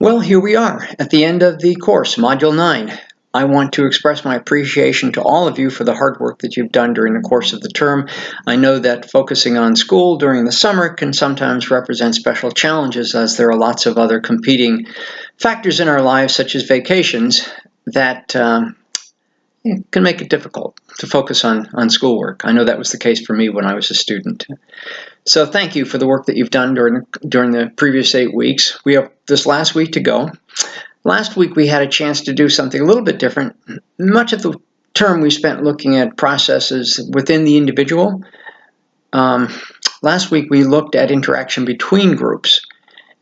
Well, here we are at the end of the course, Module 9. I want to express my appreciation to all of you for the hard work that you've done during the course of the term. I know that focusing on school during the summer can sometimes represent special challenges, as there are lots of other competing factors in our lives, such as vacations, that can make it difficult to focus on schoolwork. I know that was the case for me when I was a student. So thank you for the work that you've done during the previous 8 weeks. We have this last week to go. Last week we had a chance to do something a little bit different. Much of the term we spent looking at processes within the individual. Last week we looked at interaction between groups,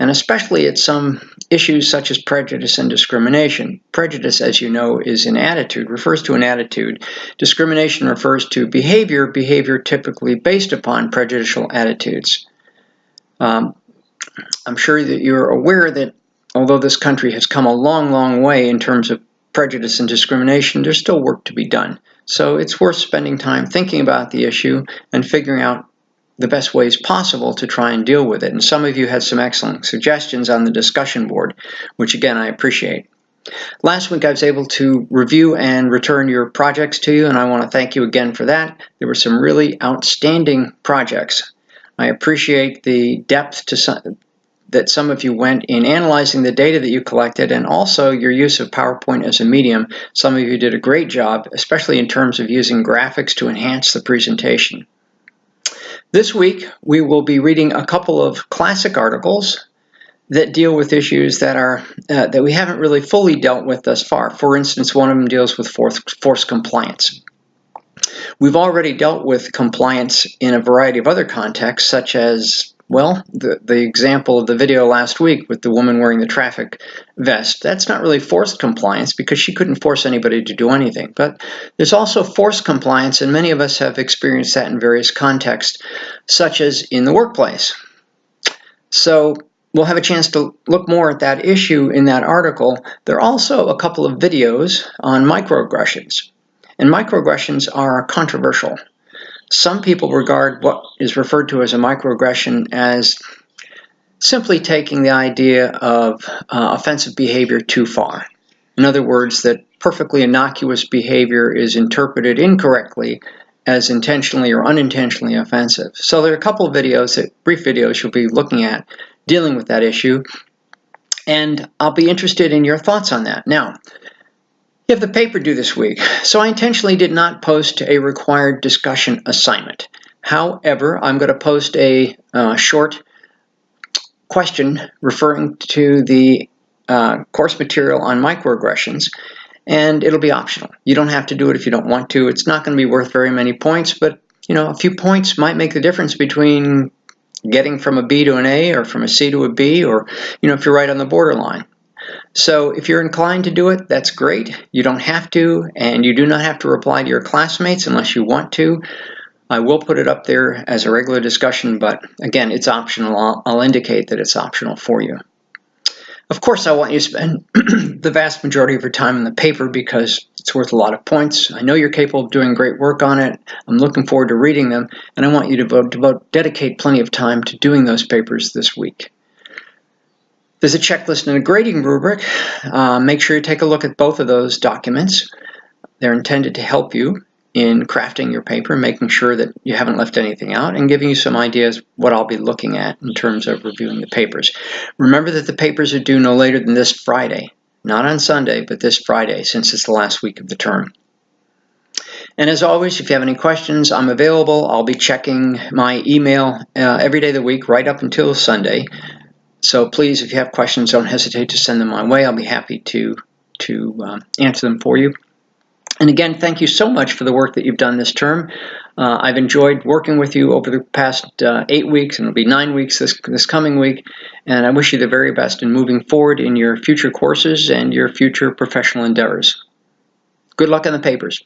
and especially at some issues such as prejudice and discrimination. Prejudice, as you know, is an attitude, refers to an attitude. Discrimination refers to behavior typically based upon prejudicial attitudes. I'm sure that you're aware that although this country has come a long, long way in terms of prejudice and discrimination, there's still work to be done. So it's worth spending time thinking about the issue and figuring out the best ways possible to try and deal with it. And some of you had some excellent suggestions on the discussion board, which again, I appreciate. Last week I was able to review and return your projects to you, and I want to thank you again for that. There were some really outstanding projects. I appreciate the depth that some of you went in analyzing the data that you collected, and also your use of PowerPoint as a medium. Some of you did a great job, especially in terms of using graphics to enhance the presentation. This week, we will be reading a couple of classic articles that deal with issues that we haven't really fully dealt with thus far. For instance, one of them deals with forced compliance. We've already dealt with compliance in a variety of other contexts, such as, well, the example of the video last week with the woman wearing the traffic vest. That's not really forced compliance because she couldn't force anybody to do anything. But there's also forced compliance, and many of us have experienced that in various contexts, such as in the workplace. So we'll have a chance to look more at that issue in that article. There are also a couple of videos on microaggressions, and microaggressions are controversial. Some people regard what is referred to as a microaggression as simply taking the idea of offensive behavior too far. In other words, that perfectly innocuous behavior is interpreted incorrectly as intentionally or unintentionally offensive. So there are a couple of videos, brief videos you'll be looking at dealing with that issue, and I'll be interested in your thoughts on that. Now, you have the paper due this week, so I intentionally did not post a required discussion assignment. However, I'm going to post a short question referring to the course material on microaggressions, and it'll be optional. You don't have to do it if you don't want to. It's not going to be worth very many points, but a few points might make the difference between getting from a B to an A or from a C to a B, or if you're right on the borderline. So if you're inclined to do it, that's great. You don't have to, and you do not have to reply to your classmates unless you want to. I will put it up there as a regular discussion, but again, it's optional. I'll indicate that it's optional for you. Of course, I want you to spend the vast majority of your time in the paper because it's worth a lot of points. I know you're capable of doing great work on it. I'm looking forward to reading them, and I want you to dedicate plenty of time to doing those papers this week. There's a checklist and a grading rubric. Make sure you take a look at both of those documents. They're intended to help you in crafting your paper, making sure that you haven't left anything out, and giving you some ideas what I'll be looking at in terms of reviewing the papers. Remember that the papers are due no later than this Friday. Not on Sunday, but this Friday, since it's the last week of the term. And as always, if you have any questions, I'm available. I'll be checking my email every day of the week, right up until Sunday. So please, if you have questions, don't hesitate to send them my way. I'll be happy to answer them for you. And again, thank you so much for the work that you've done this term. I've enjoyed working with you over the past 8 weeks, and it'll be 9 weeks this coming week. And I wish you the very best in moving forward in your future courses and your future professional endeavors. Good luck on the papers.